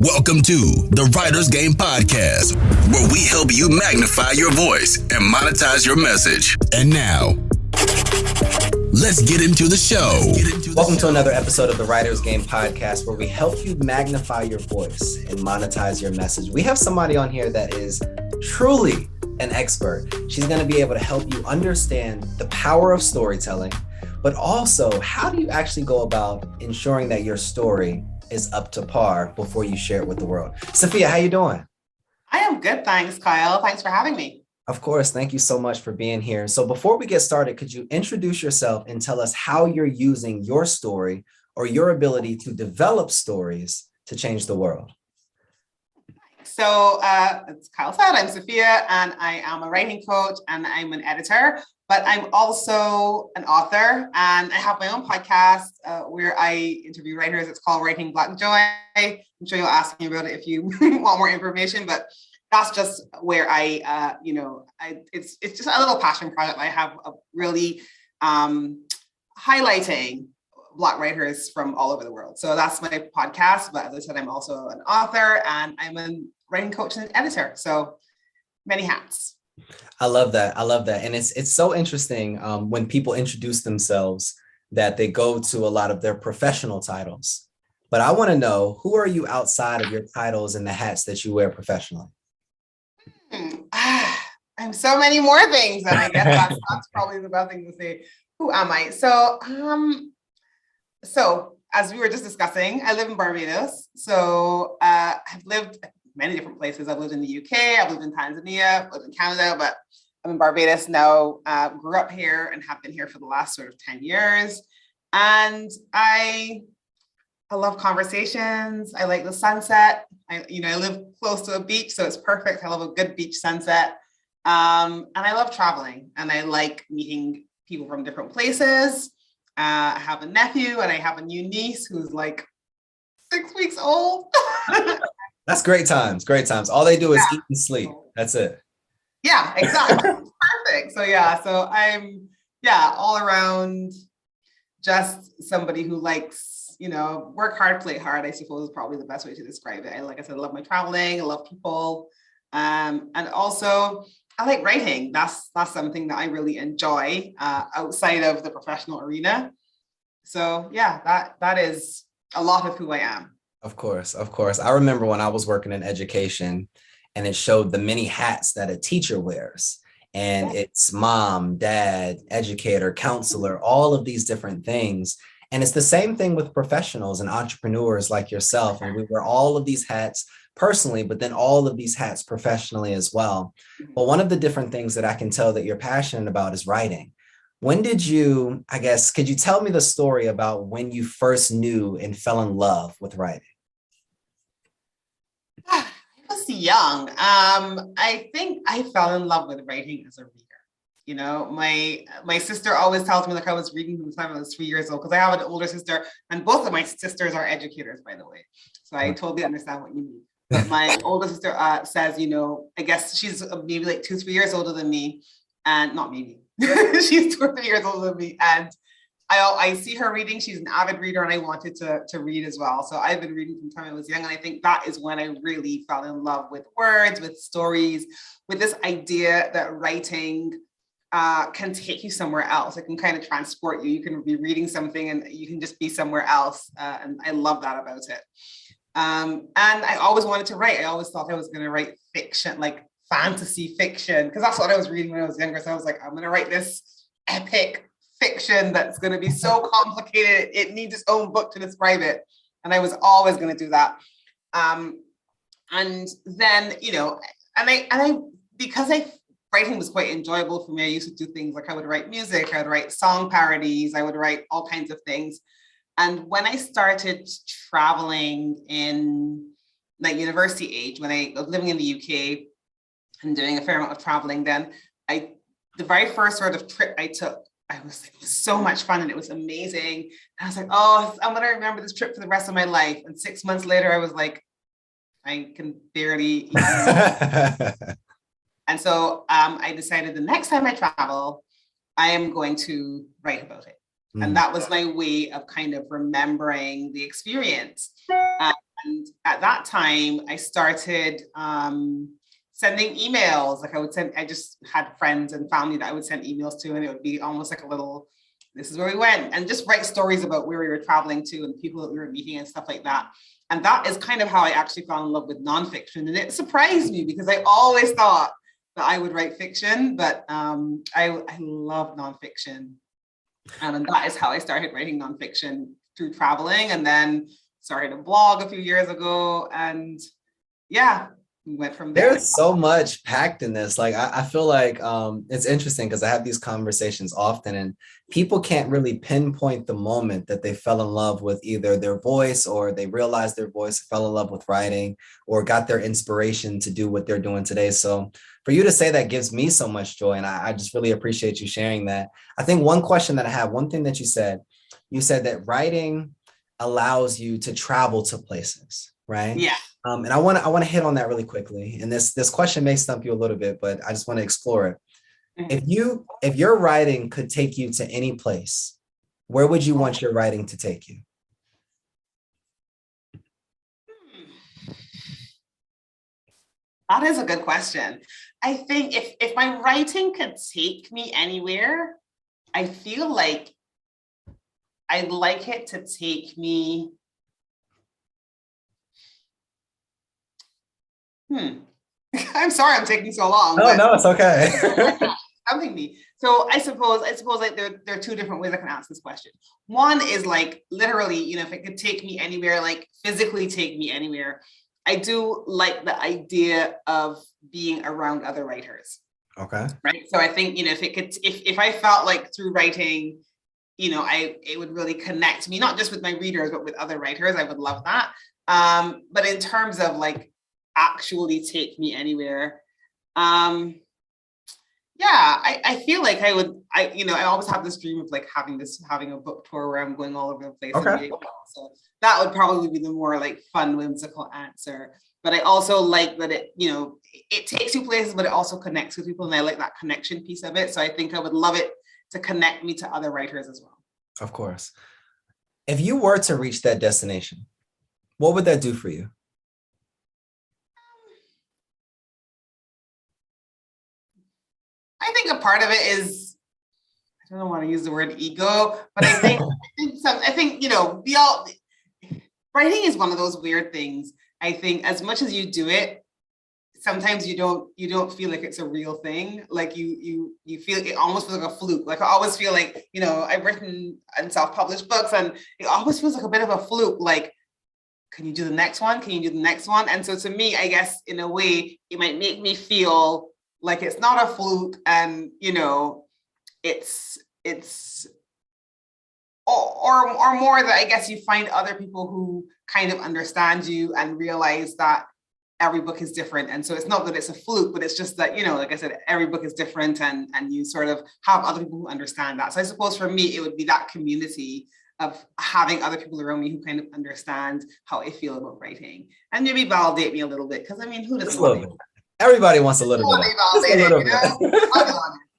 Welcome to the Writer's Game Podcast, where we help you magnify your voice and monetize your message. And now, let's get into the show. Welcome to another episode of the Writer's Game Podcast, where we help you magnify your voice and monetize your message. We have somebody on here that is truly an expert. She's going to be able to help you understand the power of storytelling, but also how do you actually go about ensuring that your story is up to par before you share it with the world. Safiya, how you doing? I am good, thanks, Kyle. Thanks for having me. Of course. Thank you so much for being here. So before we get started, could you introduce yourself and tell us how you're using your story or your ability to develop stories to change the world? So as Kyle said, I'm Safiya and I am a writing coach and I'm an editor, but I'm also an author and I have my own podcast where I interview writers. It's called Writing Black Joy. I'm sure you'll ask me about it if you want more information, but that's just where it's just a little passion project I have of really highlighting Black writers from all over the world. So that's my podcast. But as I said, I'm also an author and I'm a writing coach and an editor. So many hats. I love that. And it's so interesting when people introduce themselves that they go to a lot of their professional titles. But I want to know, who are you outside of your titles and the hats that you wear professionally? I'm so many more things, and I guess that's probably the best thing to say. Who am I? So as we were just discussing, I live in Barbados. So I've lived many different places. I've lived in the UK, I've lived in Tanzania, I've lived in Canada, but I'm in Barbados now. Grew up here and have been here for the last sort of 10 years. And I love conversations. I like the sunset. I live close to a beach, so it's perfect. I love a good beach sunset. And I love traveling and I like meeting people from different places. I have a nephew and I have a new niece who's like 6 weeks old. That's great times. All they do is eat and sleep. That's it. Yeah, exactly. Perfect. So I'm all around just somebody who likes, work hard, play hard, I suppose is probably the best way to describe it. Like I said, I love my traveling, I love people. And also I like writing. That's something that I really enjoy outside of the professional arena. So that is a lot of who I am. Of course. I remember when I was working in education and it showed the many hats that a teacher wears. And it's mom, dad, educator, counselor, all of these different things. And it's the same thing with professionals and entrepreneurs like yourself. And we wear all of these hats personally, but then all of these hats professionally as well. But one of the different things that I can tell that you're passionate about is writing. When did you, could you tell me the story about when you first knew and fell in love with writing? I was young. I think I fell in love with writing as a reader. My sister always tells me like I was reading from the time I was 3 years old, because I have an older sister and both of my sisters are educators, by the way. So I totally understand what you mean. But my older sister says, I guess she's maybe like 2-3 years older than me, and not maybe, she's 2 or 3 years older than me. And I see her reading. She's an avid reader and I wanted to read as well. So I've been reading from the time I was young. And I think that is when I really fell in love with words, with stories, with this idea that writing can take you somewhere else. It can kind of transport you. You can be reading something and you can just be somewhere else. And I love that about it. And I always wanted to write. I always thought I was going to write fiction, like fantasy fiction, because that's what I was reading when I was younger. So I was like, I'm going to write this epic fiction that's going to be so complicated. It needs its own book to describe it. And I was always going to do that. And then, because writing was quite enjoyable for me, I used to do things like I would write music, I would write song parodies, I would write all kinds of things. And when I started traveling in like university age, when I was living in the UK and doing a fair amount of traveling, then the very first sort of trip I took, I was like, it was so much fun and it was amazing. And I was like, I'm going to remember this trip for the rest of my life. And 6 months later, I was like, I can barely eat. And so I decided the next time I travel, I am going to write about it. And that was my way of kind of remembering the experience. And at that time, I started sending emails. Like I just had friends and family that I would send emails to, and it would be almost like a little, this is where we went, and just write stories about where we were traveling to and people that we were meeting and stuff like that. And that is kind of how I actually fell in love with nonfiction. And it surprised me because I always thought that I would write fiction, but I love nonfiction. And that is how I started writing nonfiction, through traveling, and then started a blog a few years ago. And yeah, we went from there. There's so much packed in this. Like, I feel like it's interesting because I have these conversations often, and people can't really pinpoint the moment that they fell in love with either their voice, or they realized their voice, fell in love with writing, or got their inspiration to do what they're doing today. So for you to say that gives me so much joy. And I just really appreciate you sharing that. I think one question that I have, one thing that you said that writing allows you to travel to places, right? Yeah. And I want to hit on that really quickly. And this question may stump you a little bit, but I just want to explore it. Mm-hmm. If your writing could take you to any place, where would you want your writing to take you? That is a good question. I think if my writing could take me anywhere, I feel like I'd like it to take me. I'm sorry I'm taking so long. Oh, no, it's okay. Something me. So I suppose like there are two different ways I can answer this question. One is like literally, if it could take me anywhere, like physically take me anywhere. I do like the idea of being around other writers. Okay. Right. So I think, if I felt like through writing, it would really connect me, not just with my readers, but with other writers, I would love that. But in terms of like actually take me anywhere, I feel like I always have this dream of like having a book tour where I'm going all over the place. Okay. So that would probably be the more like fun, whimsical answer. But I also like that it takes you places, but it also connects with people. And I like that connection piece of it. So I think I would love it to connect me to other writers as well. Of course. If you were to reach that destination, what would that do for you? I think a part of it is, I don't want to use the word ego, but I think writing is one of those weird things. I think as much as you do it, sometimes you don't feel like it's a real thing. Like you feel it almost feels like a fluke. Like I always feel like, I've written and self-published books, and it always feels like a bit of a fluke. Like, can you do the next one? Can you do the next one? And so to me, I guess in a way, it might make me feel like it's not a fluke, and it's or more that I guess you find other people who kind of understand you and realize that every book is different. And so it's not that it's a fluke, but it's just that, like I said, every book is different, and you sort of have other people who understand that. So I suppose for me, it would be that community of having other people around me who kind of understand how I feel about writing and maybe validate me a little bit. Because who doesn't want to? Everybody wants a little bit.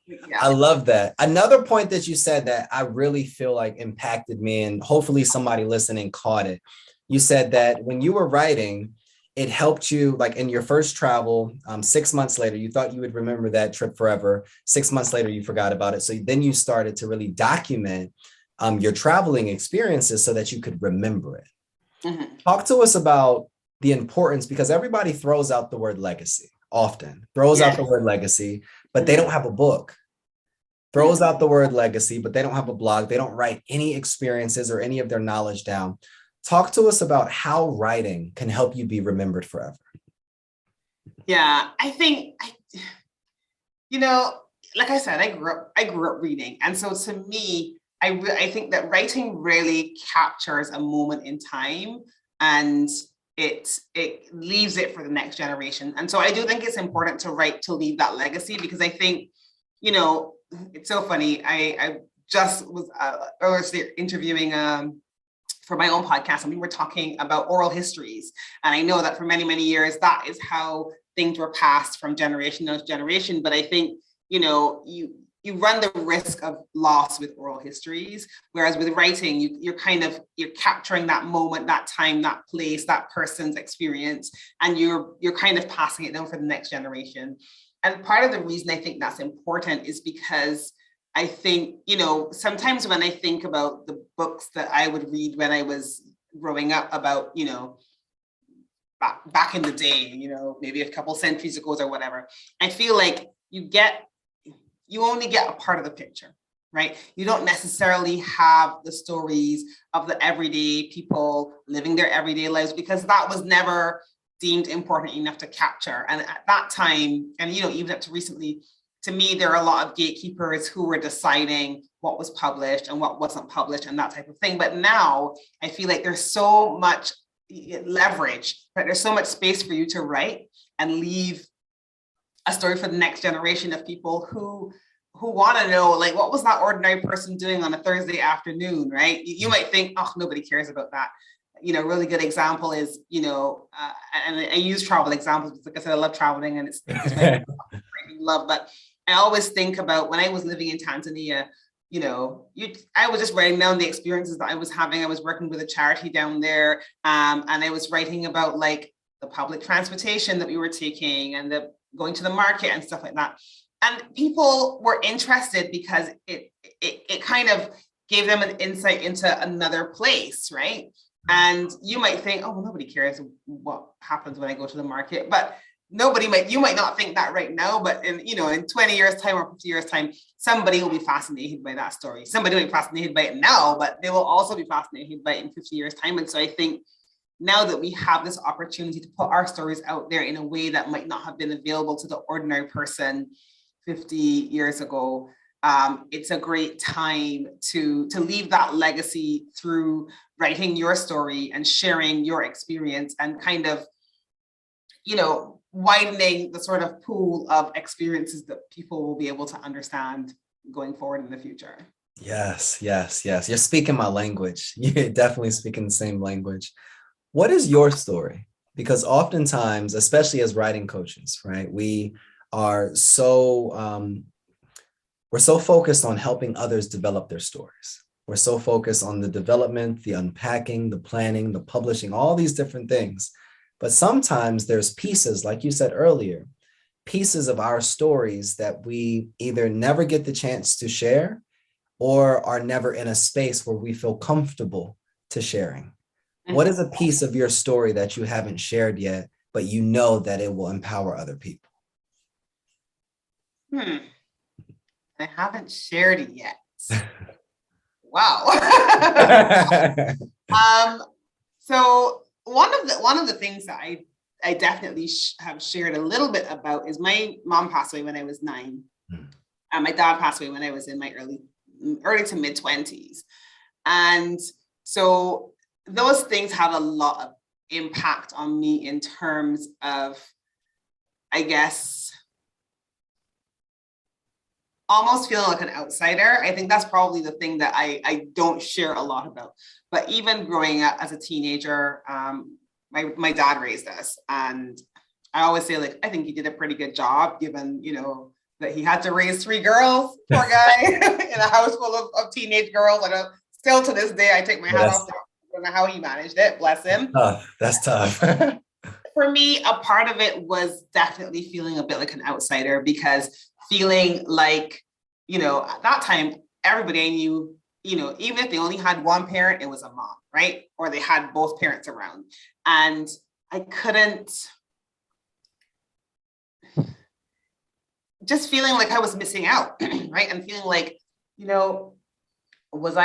Yeah. I love that. Another point that you said that I really feel like impacted me, and hopefully somebody listening caught it. You said that when you were writing, it helped you, like in your first travel, 6 months later, you thought you would remember that trip forever. 6 months later, you forgot about it. So then you started to really document your traveling experiences so that you could remember it. Mm-hmm. Talk to us about the importance, because everybody throws out the word legacy. Often throws out the word legacy, but they don't have a book. Throws out the word legacy, but they don't have a blog. They don't write any experiences or any of their knowledge down. Talk to us about how writing can help you be remembered forever. Yeah, I think, like I said, I grew up reading. And so to me, I think that writing really captures a moment in time, and it leaves it for the next generation. And so I do think it's important to write to leave that legacy, because I think, it's so funny. I just was interviewing for my own podcast, and we were talking about oral histories. And I know that for many, many years, that is how things were passed from generation to generation. But I think, you run the risk of loss with oral histories, whereas with writing, you're capturing that moment, that time, that place, that person's experience, and you're kind of passing it down for the next generation. And part of the reason I think that's important is because I think, sometimes when I think about the books that I would read when I was growing up about, back in the day, maybe a couple centuries ago or whatever, I feel like you only get a part of the picture, right? You don't necessarily have the stories of the everyday people living their everyday lives, because that was never deemed important enough to capture. And at that time, and even up to recently, to me, there are a lot of gatekeepers who were deciding what was published and what wasn't published and that type of thing. But now I feel like there's so much leverage, right? There's so much space for you to write and leave a story for the next generation of people who want to know, like, what was that ordinary person doing on a Thursday afternoon, right? You might think, oh, nobody cares about that. A really good example is, and I use travel examples because, like I said, I love traveling, and it's my love. But I always think about when I was living in Tanzania, I was just writing down the experiences that I was having. I was working with a charity down there, and I was writing about like the public transportation that we were taking and the going to the market and stuff like that. And people were interested because it kind of gave them an insight into another place, right? And you might think, oh, well, nobody cares what happens when I go to the market. But you might not think that right now, but in 20 years time or 50 years time, somebody will be fascinated by that story. Somebody will be fascinated by it now, but they will also be fascinated by it in 50 years time. And so I think now that we have this opportunity to put our stories out there in a way that might not have been available to the ordinary person 50 years ago, it's a great time to leave that legacy through writing your story and sharing your experience and kind of, widening the sort of pool of experiences that people will be able to understand going forward in the future. Yes. You're speaking my language. You're definitely speaking the same language. What is your story? Because oftentimes, especially as writing coaches, right, we are so we're so focused on helping others develop their stories. We're so focused on the development, the unpacking, the planning, the publishing, all these different things. But sometimes there's pieces, like you said earlier, pieces of our stories that we either never get the chance to share or are never in a space where we feel comfortable to sharing. What is a piece of your story that you haven't shared yet, but you know that it will empower other people? I haven't shared it yet. Wow. So one of the things that I definitely have shared a little bit about is my mom passed away when I was 9. And my dad passed away when I was in my early to mid 20s. And so those things had a lot of impact on me in terms of, I guess, almost feeling like an outsider. I think that's probably the thing that I don't share a lot about. But even growing up as a teenager, my dad raised us. And I always say, like, I think he did a pretty good job given, that he had to raise 3 girls, poor guy, in a house full of teenage girls. And still to this day, I take my hat off. I don't know how he managed it. Bless him. That's tough. For me, a part of it was definitely feeling a bit like an outsider, because feeling like, at that time, everybody I knew, even if they only had one parent, it was a mom, right? Or they had both parents around. And I couldn't, just feeling like I was missing out, right? And feeling like, was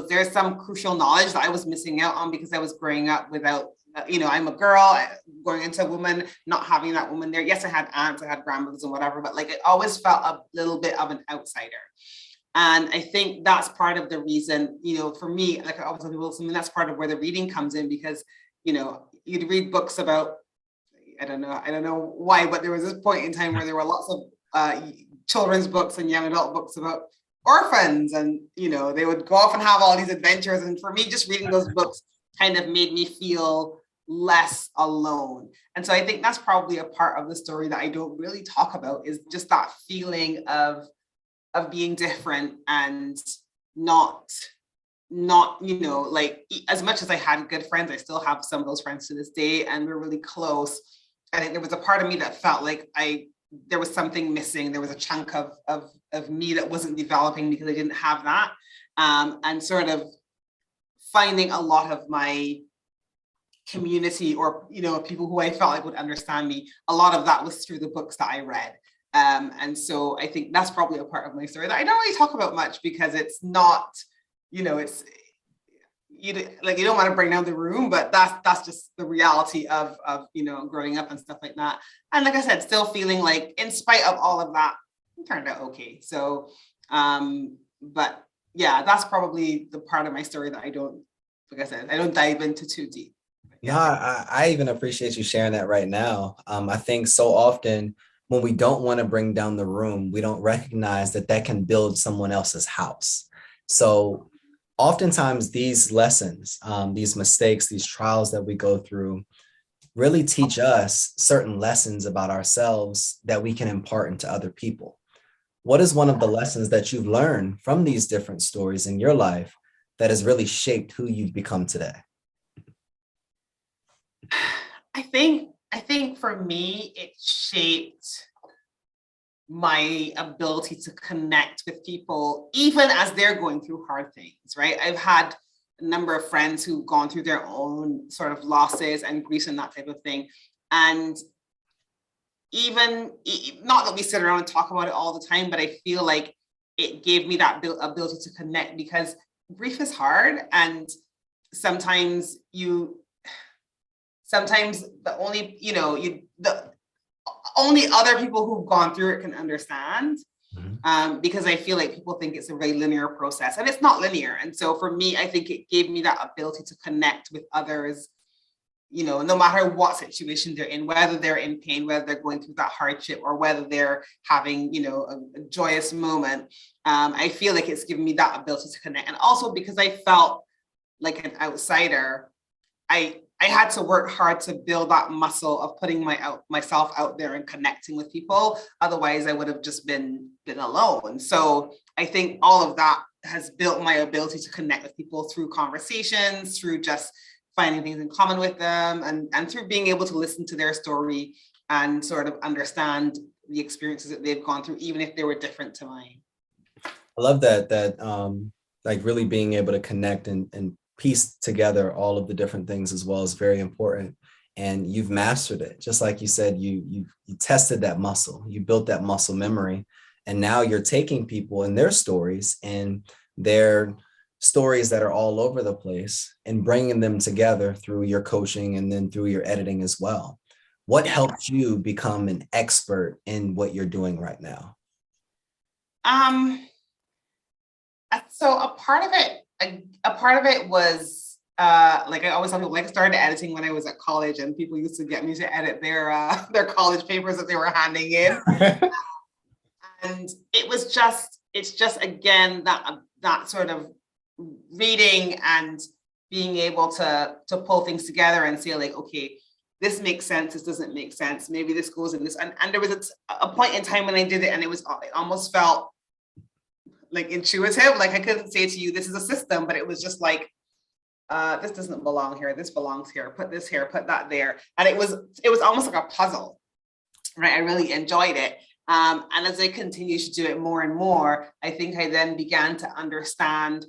there some crucial knowledge that I was missing out on because I was growing up without, I'm a girl going into a woman, not having that woman there. Yes, I had aunts, I had grandmothers and whatever, but like it always felt a little bit of an outsider. And I think that's part of the reason, for me, like I always tell people, that's part of where the reading comes in, because, you'd read books about, I don't know why, but there was this point in time where there were lots of children's books and young adult books about orphans, and they would go off and have all these adventures. And for me, just reading those books kind of made me feel less alone. And so I think that's probably a part of the story that I don't really talk about, is just that feeling of being different and not, like, as much as I had good friends, I still have some of those friends to this day, and we're really close. I think there was a part of me that felt like there was something missing. There was a chunk of me that wasn't developing because I didn't have that. And sort of finding a lot of my community, or, people who I felt like would understand me. A lot of that was through the books that I read. And so I think that's probably a part of my story that I don't really talk about much, because it's not, it's, you don't want to bring down the room, but that's just the reality of growing up and stuff like that. And like I said, still feeling like, in spite of all of that, it turned out okay. So, but yeah, that's probably the part of my story that I don't dive into too deep. Yeah, I even appreciate you sharing that right now. I think so often when we don't want to bring down the room, we don't recognize that can build someone else's house. So oftentimes these lessons, these mistakes, these trials that we go through really teach us certain lessons about ourselves that we can impart into other people. What is one of the lessons that you've learned from these different stories in your life that has really shaped who you've become today? I think for me, it shaped my ability to connect with people, even as they're going through hard things, right? I've had a number of friends who've gone through their own sort of losses and grief and that type of thing. And even, not that we sit around and talk about it all the time, but I feel like it gave me that ability to connect, because grief is hard. And sometimes the only other people who've gone through it can understand. Because I feel like people think it's a very linear process, and it's not linear. And so for me, I think it gave me that ability to connect with others, no matter what situation they're in, whether they're in pain, whether they're going through that hardship, or whether they're having, a joyous moment. I feel like it's given me that ability to connect. And also because I felt like an outsider, I had to work hard to build that muscle of putting myself out there and connecting with people. Otherwise, I would have just been alone. So I think all of that has built my ability to connect with people through conversations, through just finding things in common with them, and through being able to listen to their story and sort of understand the experiences that they've gone through, even if they were different to mine. I love that like really being able to connect and piece together all of the different things as well is very important. And you've mastered it. Just like you said, you tested that muscle, you built that muscle memory. And now you're taking people and their stories and their stories that are all over the place and bringing them together through your coaching and then through your editing as well. What helped you become an expert in what you're doing right now? So a part of it was like I always tell people, like I started editing when I was at college, and people used to get me to edit their college papers that they were handing in. And it's just again that sort of reading and being able to pull things together and say like, okay, this makes sense, this doesn't make sense, maybe this goes in this. And there was a point in time when I did it, and it almost felt like intuitive. Like I couldn't say to you, this is a system, but it was just like, this doesn't belong here, this belongs here, put this here, put that there. And it was almost like a puzzle, right? I really enjoyed it. And as I continued to do it more and more, I think I then began to understand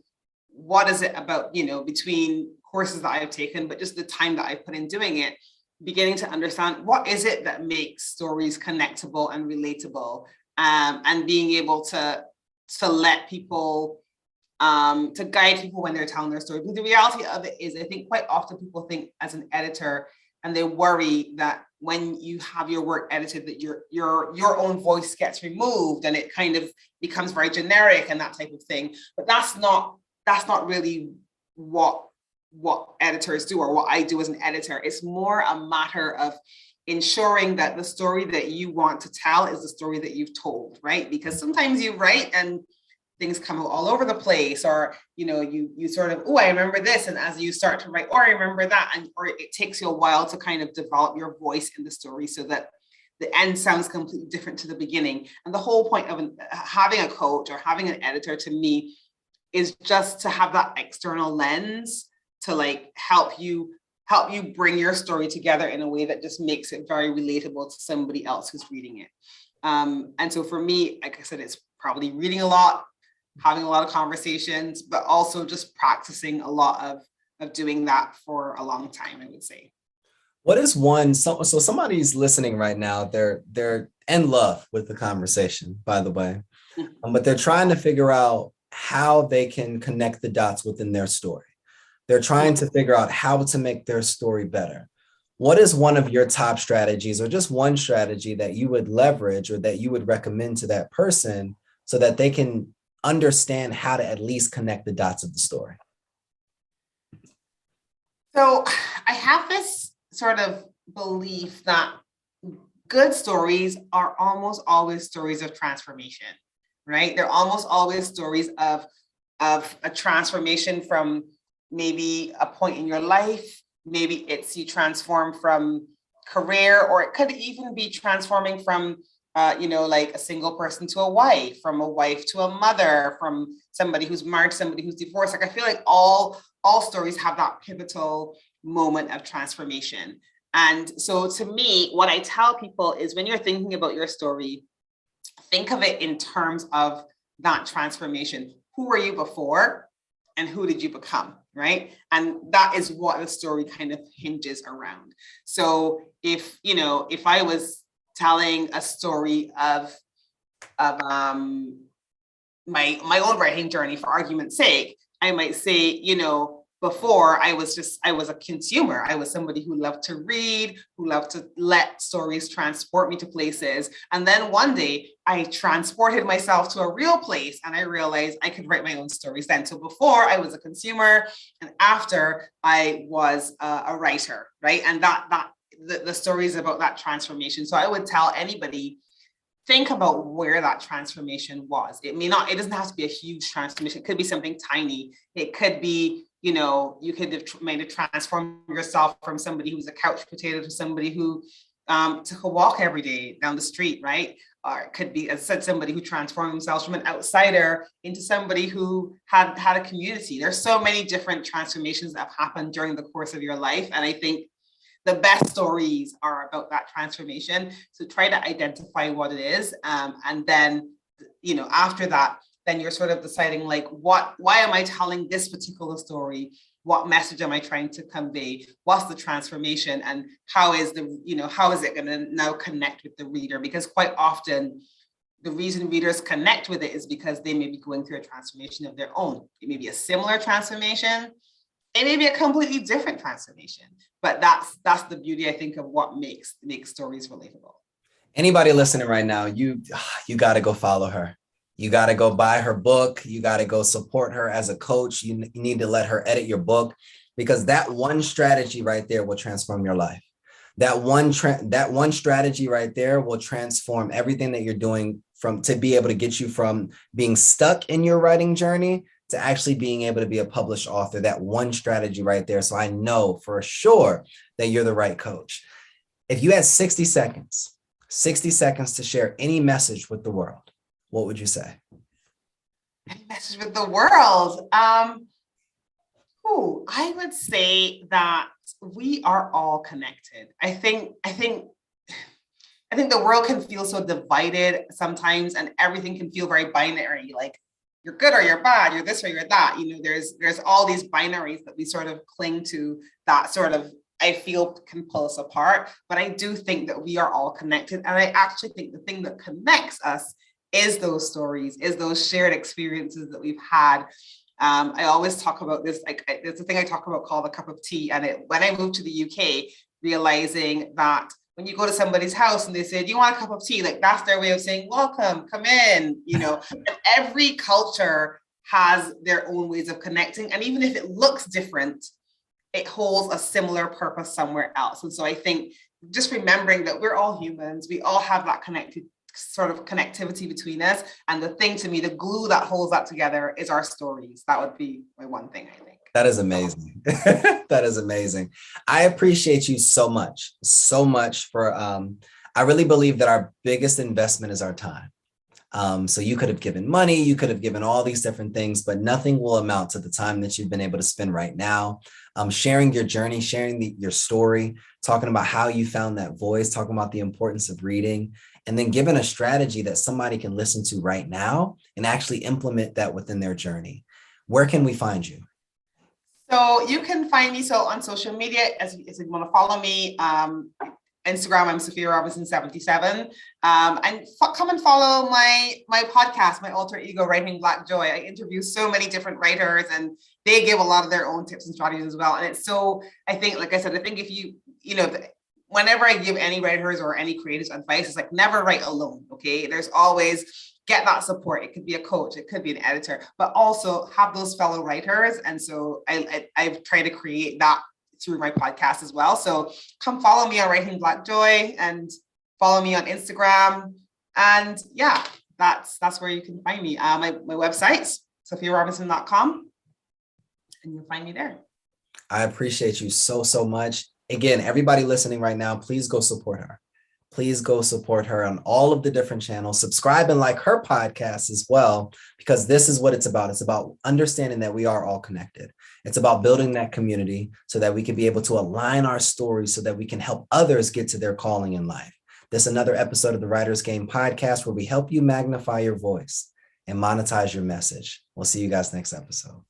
what is it about, between courses that I've taken, but just the time that I put in doing it, beginning to understand what is it that makes stories connectable and relatable, and being able to let people, to guide people when they're telling their story. But the reality of it is, I think quite often people think as an editor, and they worry that when you have your work edited, that your own voice gets removed and it kind of becomes very generic and that type of thing. But that's not really what editors do, or what I do as an editor. It's more a matter of ensuring that the story that you want to tell is the story that you've told, right? Because sometimes you write and things come out all over the place, or you sort of, I remember this, and as you start to write, I remember that, or it takes you a while to kind of develop your voice in the story so that the end sounds completely different to the beginning. And the whole point of having a coach or having an editor, to me, is just to have that external lens to like help you bring your story together in a way that just makes it very relatable to somebody else who's reading it. And so for me, like I said, it's probably reading a lot, having a lot of conversations, but also just practicing a lot of doing that for a long time, I would say. What is one, so somebody's listening right now, they're in love with the conversation, by the way, but they're trying to figure out how they can connect the dots within their story. They're trying to figure out how to make their story better. What is one of your top strategies, or just one strategy that you would leverage or that you would recommend to that person so that they can understand how to at least connect the dots of the story? So I have this sort of belief that good stories are almost always stories of transformation, right? They're almost always stories of a transformation from maybe a point in your life. Maybe it's you transform from career, or it could even be transforming from, like a single person to a wife, from a wife to a mother, from somebody who's married to somebody who's divorced. Like I feel like all stories have that pivotal moment of transformation. And so to me, what I tell people is when you're thinking about your story, think of it in terms of that transformation. Who were you before and who did you become, right? And that is what the story kind of hinges around. So if I was telling a story of my own writing journey, for argument's sake, I might say, before I was a consumer. I was somebody who loved to read, who loved to let stories transport me to places. And then one day I transported myself to a real place and I realized I could write my own stories then. So before I was a consumer and after I was a writer, right? And the story is about that transformation. So I would tell anybody, think about where that transformation was. It doesn't have to be a huge transformation. It could be something tiny. It could be, you could have made a transform yourself from somebody who's a couch potato to somebody who took a walk every day down the street, right? Or it could be, as I said, somebody who transformed themselves from an outsider into somebody who had a community. There's so many different transformations that have happened during the course of your life. And I think the best stories are about that transformation. So try to identify what it is. And then, after that, then you're sort of deciding like, why am I telling this particular story? What message am I trying to convey? What's the transformation? And how is it going to now connect with the reader? Because quite often the reason readers connect with it is because they may be going through a transformation of their own. It may be a similar transformation. It may be a completely different transformation, but that's the beauty, I think, of what makes stories relatable. Anybody listening right now, you got to go follow her. You got to go buy her book. You got to go support her as a coach. You need to let her edit your book, because that one strategy right there will transform your life. That one strategy right there will transform everything that you're doing to be able to get you from being stuck in your writing journey to actually being able to be a published author. That one strategy right there. So I know for sure that you're the right coach. If you had 60 seconds to share any message with the world, what would you say? Any message with the world? I would say that we are all connected. I think the world can feel so divided sometimes, and everything can feel very binary. Like you're good or you're bad, you're this or you're that. There's all these binaries that we sort of cling to that sort of, I feel, can pull us apart. But I do think that we are all connected. And I actually think the thing that connects us is those stories, is those shared experiences that we've had. I always talk about this, it's a thing I talk about called the cup of tea. And when I moved to the UK, realizing that when you go to somebody's house and they say, do you want a cup of tea? Like that's their way of saying, welcome, come in, And every culture has their own ways of connecting. And even if it looks different, it holds a similar purpose somewhere else. And so I think just remembering that we're all humans, we all have that connectivity between us. And the thing to me, the glue that holds that together is our stories. That would be my one thing, I think. That is amazing. That is amazing. I appreciate you so much for, I really believe that our biggest investment is our time. So you could have given money, you could have given all these different things, but nothing will amount to the time that you've been able to spend right now, sharing your journey, sharing your story, talking about how you found that voice, talking about the importance of reading, and then giving a strategy that somebody can listen to right now and actually implement that within their journey. Where can we find you? So you can find me on social media as you want to follow me. Instagram, I'm Safiya Robinson 77. And come and follow my podcast, my alter ego, Writing Black Joy. I interview so many different writers, and they give a lot of their own tips and strategies as well. And it's so, I think, like I said, I think if whenever I give any writers or any creators advice, it's like never write alone. Okay, there's always get that support. It could be a coach, it could be an editor, but also have those fellow writers. And so I've tried to create that through my podcast as well. So come follow me on Writing Black Joy and follow me on Instagram. And yeah, that's where you can find me. My website, SafiyaRobinson.com, and you'll find me there. I appreciate you so much. Again, everybody listening right now, please go support her. Please go support her on all of the different channels. Subscribe and like her podcast as well, because this is what it's about. It's about understanding that we are all connected. It's about building that community so that we can be able to align our stories so that we can help others get to their calling in life. This is another episode of the Writers Game podcast where we help you magnify your voice and monetize your message. We'll see you guys next episode.